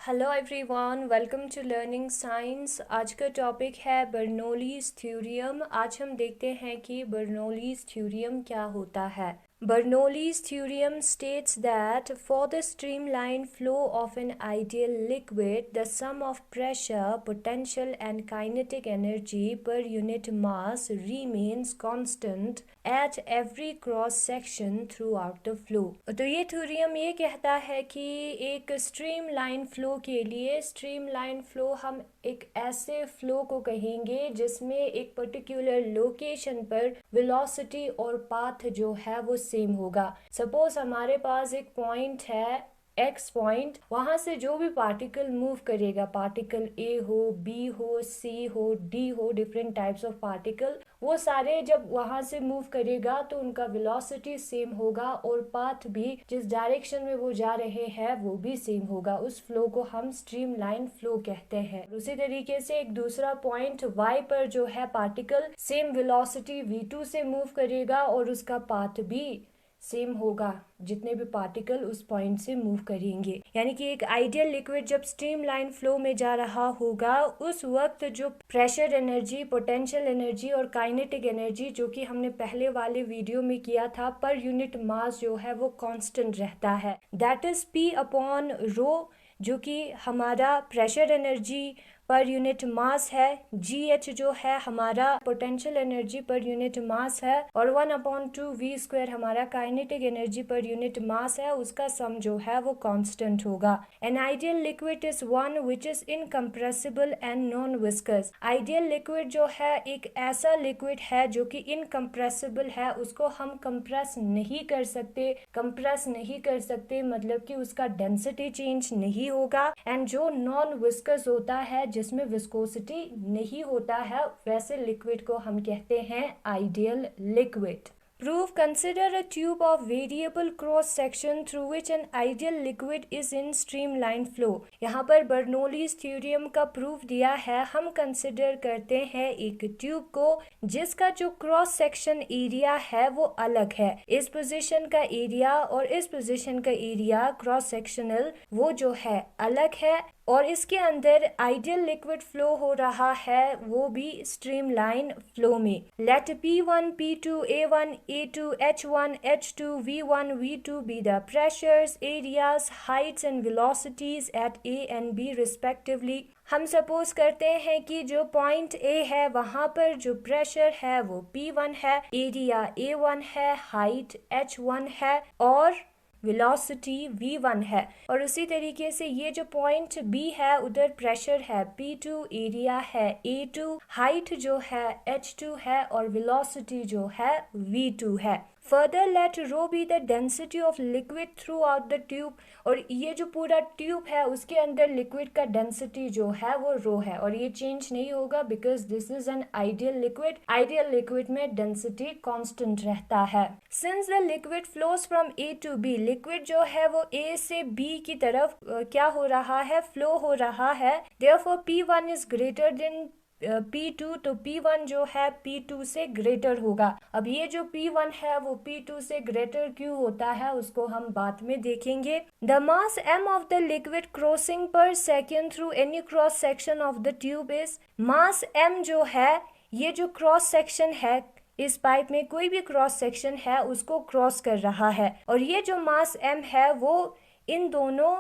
Hello everyone, welcome to learning science. आज का topic है बर्नौलीज थ्योरम। आज हम देखते हैं कि बर्नौलीज थ्योरम क्या होता है। Bernoulli's theorem states that for the streamlined flow of an ideal liquid, the sum of pressure, potential and kinetic energy per unit mass remains constant at every cross section throughout the flow। तो ये theorem ये कहता है कि एक streamline flow के लिए, streamline flow हम एक ऐसे फ्लो को कहेंगे जिसमें एक पर्टिकुलर लोकेशन पर वेलोसिटी और पाथ जो है वो सेम होगा। सपोज हमारे पास एक पॉइंट है एक्स पॉइंट, वहां से जो भी पार्टिकल मूव करेगा, पार्टिकल ए हो, बी हो, सी हो, डी हो, डिफरेंट टाइप्स ऑफ पार्टिकल, वो सारे जब वहां से मूव करेगा तो उनका वेलोसिटी सेम होगा और पाथ भी जिस डायरेक्शन में वो जा रहे हैं वो भी सेम होगा। उस फ्लो को हम स्ट्रीमलाइन फ्लो कहते हैं। उसी तरीके से एक दूसरा पॉइंट y पर जो है पार्टिकल सेम वेलोसिटी v2 से मूव करेगा और उसका पाथ भी सेम होगा जितने भी पार्टिकल उस पॉइंट से मूव करेंगे। यानी कि एक आइडियल लिक्विड जब स्ट्रीमलाइन फ्लो में जा रहा होगा उस वक्त जो प्रेशर एनर्जी, पोटेंशियल एनर्जी और काइनेटिक एनर्जी, जो कि हमने पहले वाले वीडियो में किया था, पर यूनिट मास जो है वो कांस्टेंट रहता है। That is P upon rho, जो कि हमारा pressure energy per unit mass है। GH जो है हमारा potential energy per unit mass है और 1/2v² हमारा kinetic energy per unit mass है। उसका सम जो है वो कांस्टेंट होगा। N ideal liquid is one which is incompressible and non viscous. Ideal liquid जो है एक ऐसा लिक्विड है जो कि इनकम्प्रेसिबल है, उसको हम कंप्रेस नहीं कर सकते। कंप्रेस नहीं कर सकते मतलब कि उसका डेंसिटी चेंज नहीं होगा। एंड जो नॉन विस्कस होता है, जिसमें विस्कोसिटी नहीं होता है, वैसे लिक्विड को हम कहते हैं ideal liquid. Proof: consider a tube of variable cross section through which an ideal liquid is in streamline flow। यहाँ पर बर्नौलीज थ्योरम का प्रूफ दिया है। हम कंसिडर करते हैं एक ट्यूब को जिसका जो क्रॉस सेक्शन एरिया है वो अलग है। इस पोजीशन का एरिया और इस पोजीशन का एरिया क्रॉस सेक्शनल वो जो है अलग है और इसके अंदर आइडियल लिक्विड फ्लो हो रहा है वो भी स्ट्रीमलाइन फ्लो में। Let P1, P2, A1, A2, H1, H2, V1, V2 be the pressures, areas, heights and velocities at A and B respectively। हम सपोज करते हैं कि जो पॉइंट A है वहां पर जो प्रेशर है वो P1 है, एरिया A1 है, हाइट H1 है और वेलोसिटी v1 है। और उसी तरीके से ये जो पॉइंट B है उधर प्रेशर है P2, एरिया है A2, हाइट जो है H2 है और वेलोसिटी जो है v2 है। Further let rho be the density of liquid throughout the tube. और ये जो पूरा ट्यूब है उसके अंदर लिक्विड का डेंसिटी जो है वो रो है और ये चेंज नहीं होगा because this is an ideal liquid. Ideal liquid में डेंसिटी कांस्टेंट रहता है। Since the liquid flows from A to B, liquid जो है वो A से B की तरफ क्या हो रहा है, फ्लो हो रहा है। Therefore P1 is greater than P2, तो P1 जो है P2 से ग्रेटर होगा। अब ये जो P1 है वो P2 से ग्रेटर क्यों होता है उसको हम बाद में देखेंगे। The mass m of the liquid crossing per second through any cross section of the tube is. Mass m जो है, ये जो क्रॉस सेक्शन है, इस पाइप में कोई भी क्रॉस सेक्शन है उसको क्रॉस कर रहा है और ये जो मास m है वो इन दोनों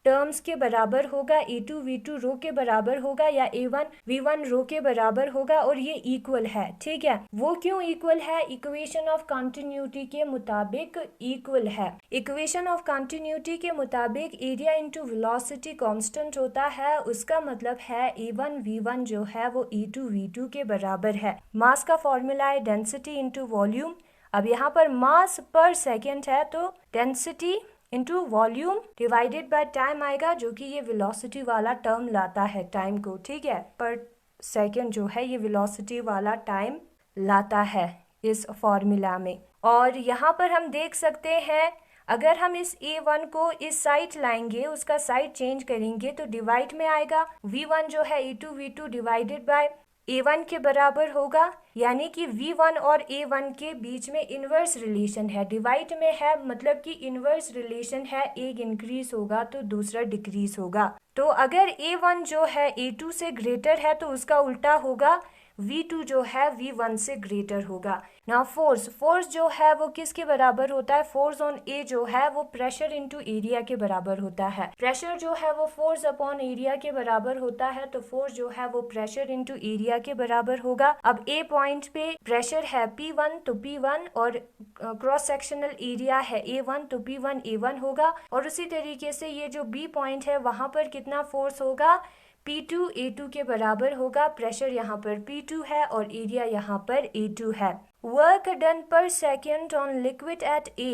टर्म्स के बराबर होगा। A2 V2 रो के बराबर होगा या A1 V1 रो के बराबर होगा और ये इक्वल है। ठीक है, वो क्यों इक्वल है? इक्वेशन ऑफ कंटिन्यूटी के मुताबिक इक्वल है। इक्वेशन ऑफ कंटिन्यूटी के मुताबिक एरिया इंटू वेलोसिटी कांस्टेंट होता है। उसका मतलब है A1 V1 जो है वो A2 V2 के बराबर है। मास का फॉर्मूला है डेंसिटी इंटू वॉल्यूम। अब यहाँ पर मास पर सेकेंड है तो density into volume divided by time आएगा, जो कि ये वेलोसिटी वाला टर्म लाता है टाइम को। ठीक है, पर सेकेंड जो है ये वेलोसिटी वाला टाइम लाता है इस फॉर्मूला में। और यहाँ पर हम देख सकते हैं अगर हम इस A1 को इस साइड लाएंगे, उसका साइड चेंज करेंगे तो डिवाइड में आएगा। V1 जो है A2 V2 divided by A1 के बराबर होगा, यानी कि V1 और A1 के बीच में इन्वर्स रिलेशन है, डिवाइड में है, मतलब कि इन्वर्स रिलेशन है, एक इंक्रीज होगा तो दूसरा डिक्रीज होगा। तो अगर A1 जो है A2 से ग्रेटर है तो उसका उल्टा होगा, V2 जो है V1 से ग्रेटर होगा। ना फोर्स जो है वो किसके बराबर होता है, फोर्स ऑन ए जो है वो प्रेशर इनटू एरिया के बराबर होता है। प्रेशर जो है वो फोर्स अपॉन एरिया के बराबर होता है, तो फोर्स जो है वो प्रेशर इनटू एरिया के बराबर होगा। अब ए पॉइंट पे प्रेशर है P1 तो P1 और क्रॉस सेक्शनल एरिया है A1 तो P1 A1 होगा। और उसी तरीके से ये जो B पॉइंट है वहां पर कितना फोर्स होगा, P2 A2 के बराबर होगा। प्रेशर यहाँ पर P2 है और एरिया यहाँ पर A2 है। वर्क डन पर second on liquid at A,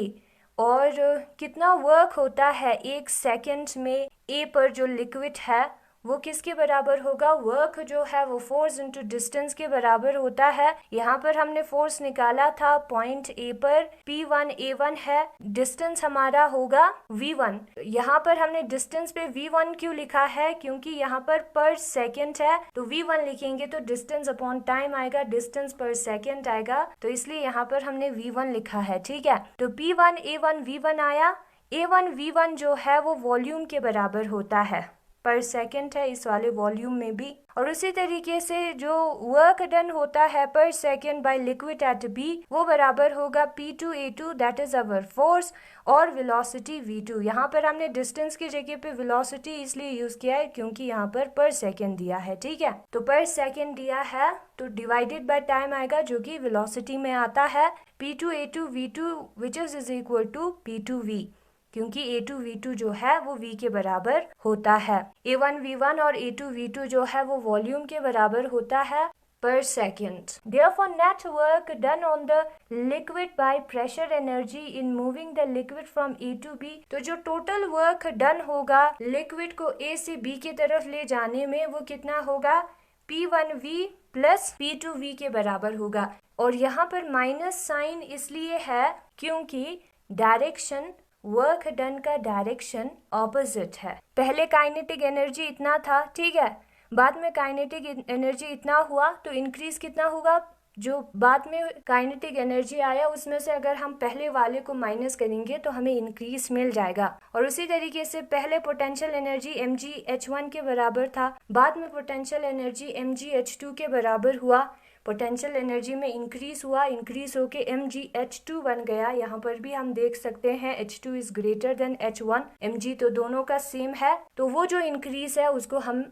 और कितना वर्क होता है एक सेकेंड में A पर जो लिक्विड है वो किसके बराबर होगा, वर्क जो है वो फोर्स इनटू डिस्टेंस के बराबर होता है। यहाँ पर हमने फोर्स निकाला था पॉइंट A पर, P1 A1 है, डिस्टेंस हमारा होगा V1। यहाँ पर हमने डिस्टेंस पे V1 क्यों लिखा है, क्योंकि यहाँ पर सेकेंड है, तो V1 लिखेंगे तो डिस्टेंस अपॉन टाइम आएगा, डिस्टेंस पर सेकेंड आएगा, तो इसलिए यहाँ पर हमने V1 लिखा है। ठीक है, तो P1 A1 V1 आया। A1 V1 जो है वो वॉल्यूम के बराबर होता है, पर सेकेंड है इस वाले वॉल्यूम में भी। और उसी तरीके से जो वर्क डन होता है पर second by liquid at B वो बराबर होगा P2 A2, that is our force, और वेलोसिटी V2। यहाँ पर हमने डिस्टेंस की जगह पे वेलोसिटी इसलिए यूज किया है क्योंकि यहाँ पर सेकेंड दिया है। ठीक है, तो पर सेकेंड दिया है तो डिवाइडेड बाय टाइम आएगा जो कि वेलोसिटी में आता है, P2 A2 V2 which is equal to P2 V, क्योंकि A2 V2 जो है वो V के बराबर होता है। A1 V1 और A2 V2 जो है वो वॉल्यूम के बराबर होता है per second. Therefore, net work done on the liquid by pressure energy in moving the liquid from A to B, तो जो टोटल वर्क डन होगा लिक्विड को A से B की तरफ ले जाने में वो कितना होगा, P1V प्लस P2V के बराबर होगा। और यहाँ पर माइनस साइन इसलिए है क्योंकि डायरेक्शन, वर्क डन का डायरेक्शन ऑपोजिट है। पहले काइनेटिक एनर्जी इतना था, ठीक है, बाद में काइनेटिक एनर्जी इतना हुआ, तो इंक्रीज कितना होगा, जो बाद में काइनेटिक एनर्जी आया उसमें से अगर हम पहले वाले को माइनस करेंगे तो हमें इंक्रीज मिल जाएगा। और उसी तरीके से पहले पोटेंशियल एनर्जी mgh1 के बराबर था, बाद में पोटेंशियल एनर्जी mgh2 के बराबर हुआ, पोटेंशियल एनर्जी में इंक्रीज हुआ, इंक्रीज होके mgh2 बन गया। यहाँ पर भी हम देख सकते हैं h2 is greater than h1, mg तो दोनों का सेम है, तो वो जो इंक्रीज है उसको हम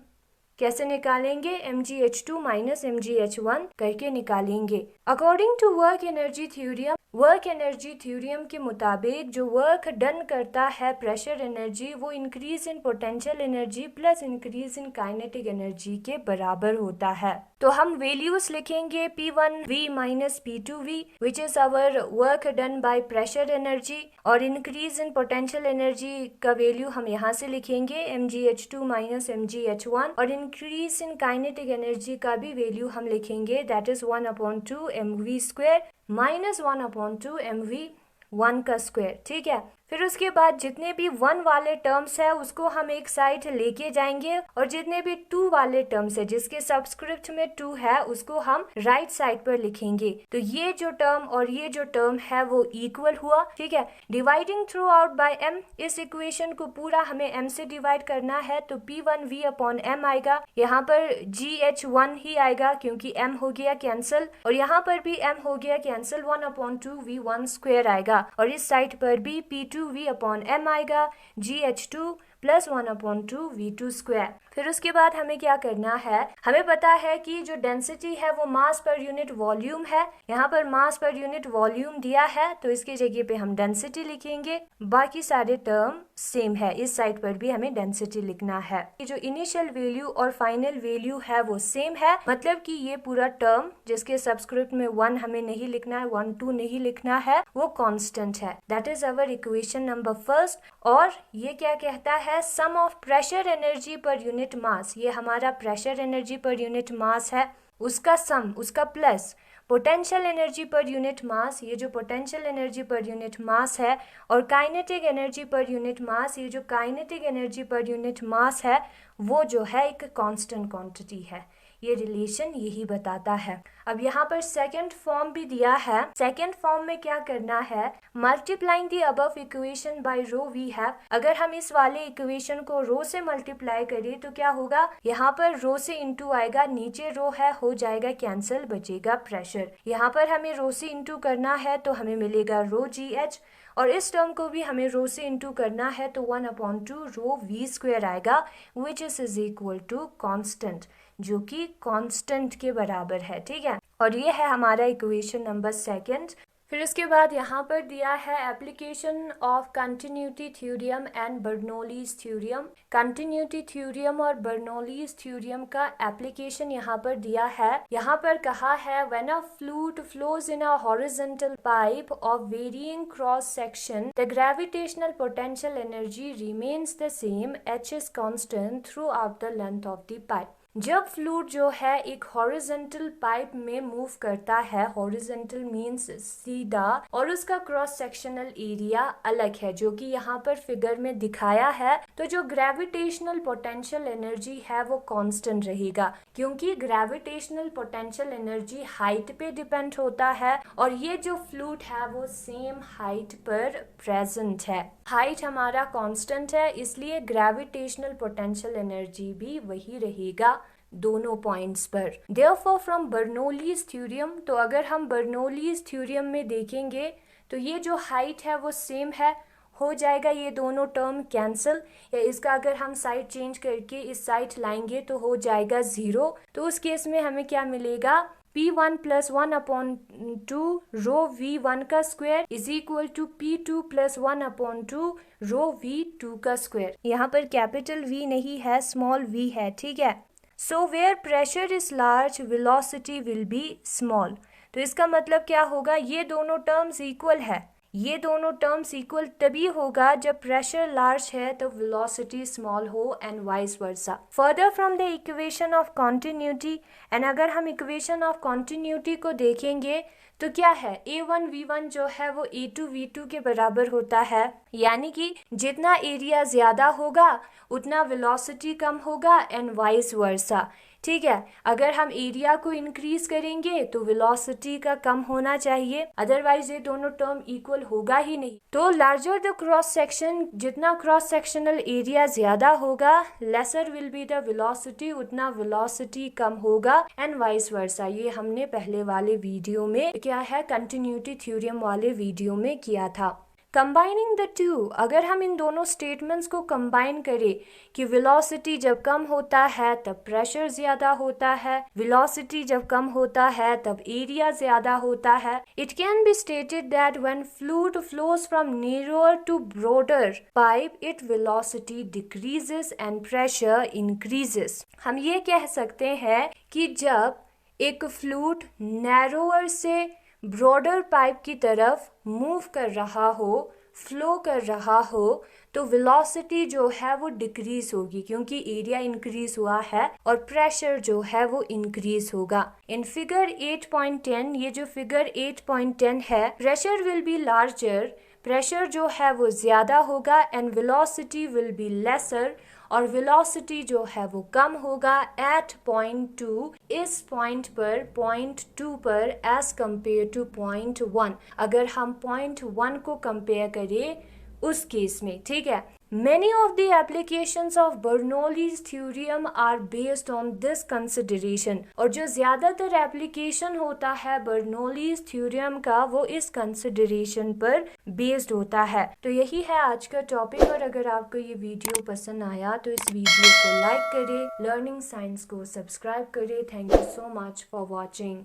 कैसे निकालेंगे, mgh2 माइनस mgh1 करके निकालेंगे। According to work energy theorem, work energy theorem के मुताबिक जो वर्क डन करता है प्रेशर एनर्जी वो increase in potential energy plus increase in kinetic energy के बराबर होता है। तो हम वैल्यूज लिखेंगे P1V minus P2V which is our work done by pressure energy, और इंक्रीज इन पोटेंशियल एनर्जी का वैल्यू हम यहाँ से लिखेंगे mgh2 माइनस mgh1, और इंक्रीज इन काइनेटिक एनर्जी का भी वैल्यू हम लिखेंगे, that is 1/2 mv square minus 1/2 mv1 का स्क्वायर। ठीक है, फिर उसके बाद जितने भी 1 वाले टर्म्स है उसको हम एक साइड लेके जाएंगे, और जितने भी 2 वाले टर्म्स है जिसके सबस्क्रिप्ट में 2 है उसको हम राइट साइड पर लिखेंगे। तो ये जो टर्म और ये जो टर्म है वो इक्वल हुआ। ठीक है, dividing through out by m, इस इक्वेशन को पूरा हमें m से डिवाइड करना है, तो P1V अपॉन m आएगा, यहाँ पर GH1 ही आएगा क्योंकि m हो गया कैंसिल, और यहाँ पर भी m हो गया कैंसिल, 1/2 V1 स्क्वायर आएगा, और इस साइड पर भी P2V अपॉन m आएगा, GH2 प्लस 1/2 V2 स्क्वायर। फिर उसके बाद हमें क्या करना है, हमें पता है कि जो डेंसिटी है वो मास पर यूनिट वॉल्यूम है, यहाँ पर मास पर यूनिट वॉल्यूम दिया है तो इसकी जगह पे हम डेंसिटी लिखेंगे, बाकी सारे टर्म सेम है, इस साइड पर भी हमें डेंसिटी लिखना है। जो इनिशियल वैल्यू और फाइनल वैल्यू है वो सेम है, मतलब कि ये पूरा टर्म जिसके सबस्क्रिप्ट में 1 हमें नहीं लिखना है, 1 2 नहीं लिखना है, वो कांस्टेंट है। That is our equation number first. और ये क्या कहता है, sum of pressure energy per unit mass, ये हमारा pressure energy per unit mass है, उसका सम, उसका plus potential energy per unit mass, ये जो potential energy per unit mass है, और kinetic energy per unit mass, ये जो kinetic energy per unit mass है वो जो है एक कांस्टेंट क्वांटिटी है। ये रिलेशन यही बताता है। अब यहाँ पर सेकंड फॉर्म भी दिया है। सेकंड फॉर्म में क्या करना है, multiplying the above equation by rho we have. अगर हम इस वाले इक्वेशन को रो से मल्टीप्लाई करें तो क्या होगा, यहाँ पर रो से इंटू आएगा, नीचे रो है हो जाएगा कैंसिल, बचेगा प्रेशर। यहाँ पर हमें रो से इंटू करना है तो हमें मिलेगा रो जी एच, और इस टर्म को भी हमें रो से इंटू करना है तो 1/2 रो वी स्क्वायर आएगा, which is equal to constant, जो कि कांस्टेंट के बराबर है। ठीक है, और ये है हमारा इक्वेशन नंबर सेकंड। फिर उसके बाद यहाँ पर दिया है application of continuity theorem and Bernoulli's theorem. Continuity theorem और बर्नौलीज थ्योरम का एप्लीकेशन यहाँ पर दिया है। यहाँ पर कहा है when a fluid flows in a horizontal pipe of varying cross section the gravitational potential energy remains the same, H is constant throughout the length of the pipe. जब फ्लूइड जो है एक हॉरिजॉन्टल पाइप में move करता है, horizontal means सीधा, और उसका क्रॉस सेक्शनल एरिया अलग है जो कि यहाँ पर फिगर में दिखाया है, तो जो ग्रेविटेशनल पोटेंशियल एनर्जी है वो कांस्टेंट रहेगा, क्योंकि ग्रेविटेशनल पोटेंशियल एनर्जी हाइट पे डिपेंड होता है और ये जो फ्लूइड है वो सेम हाइट पर प्रेजेंट है। हाइट हमारा कांस्टेंट है, इसलिए ग्रेविटेशनल पोटेंशियल एनर्जी भी वही रहेगा दोनों पॉइंट्स पर। देयरफॉर फ्रॉम बर्नौलीज थ्योरम, तो अगर हम बर्नौलीज थ्योरम में देखेंगे तो ये जो हाइट है वो सेम है, हो जाएगा ये दोनों टर्म कैंसिल, या इसका अगर हम साइड चेंज करके इस साइड लाएंगे तो हो जाएगा 0। तो उस केस में हमें क्या मिलेगा, P1 + 1/2 रो V1 का square is equal to P2 + 1/2 rho V2 का स्क्वायर। यहाँ पर कैपिटल V नहीं है, स्मॉल v है। ठीक है, so where pressure is large velocity will be small. तो इसका मतलब क्या होगा, ये दोनों टर्म्स इक्वल है। ये दोनों टर्म्स इक्वल तभी होगा जब प्रेशर लार्ज है तो वेलोसिटी स्मॉल हो, and vice versa. Further from the equation of continuity, and अगर हम इक्वेशन ऑफ कॉन्टिन्यूटी को देखेंगे तो क्या है, A1 V1 जो है वो A2 V2 के बराबर होता है, यानी कि जितना एरिया ज्यादा होगा उतना वेलोसिटी कम होगा, एंड वाइस वर्सा। ठीक है, अगर हम एरिया को इंक्रीज करेंगे तो वेलोसिटी का कम होना चाहिए, अदरवाइज ये दोनों टर्म इक्वल होगा ही नहीं। तो लार्जर द क्रॉस सेक्शन, जितना क्रॉस सेक्शनल एरिया ज्यादा होगा, laser will be the velocity, उतना वेलोसिटी कम होगा, एंड वाइस वर्सा। ये हमने पहले वाले वीडियो में क्या है, कंटिन्यूटी थ्योरम वाले वीडियो में किया था। कंबाइनिंग द टू, अगर हम इन दोनों स्टेटमेंट्स को कंबाइन करें कि वेलोसिटी जब कम होता है तब प्रेशर ज्यादा होता है, वेलोसिटी जब कम होता है तब एरिया ज्यादा होता है, it can be stated that when fluid flows from narrower to broader pipe it velocity decreases and pressure increases. हम ये कह सकते हैं कि जब एक फ्लूइड नैरोअर से ब्रॉडर पाइप की तरफ मूव कर रहा हो, फ्लो कर रहा हो, तो वेलोसिटी जो है वो डिक्रीज होगी, क्योंकि एरिया इंक्रीज हुआ है और प्रेशर जो है वो इंक्रीज होगा। इन फिगर 8.10, ये जो फिगर 8.10 है, pressure will be larger, pressure जो है वो ज्यादा होगा, and velocity will be lesser, और वेलोसिटी जो है वो कम होगा एट पॉइंट 2, इस पॉइंट पर, पॉइंट 2 पर, एज कंपेयर टू पॉइंट 1। अगर हम पॉइंट 1 को कंपेयर करें उस केस में। ठीक है, Many of the applications of Bernoulli's theorem are based on this consideration, और जो ज्यादातर एप्लीकेशन होता है Bernoulli's theorem का वो इस consideration पर बेस्ड होता है। तो यही है आज का टॉपिक, और अगर आपको ये वीडियो पसंद आया तो इस वीडियो को लाइक करें, लर्निंग साइंस को सब्सक्राइब करें। Thank you so much for watching.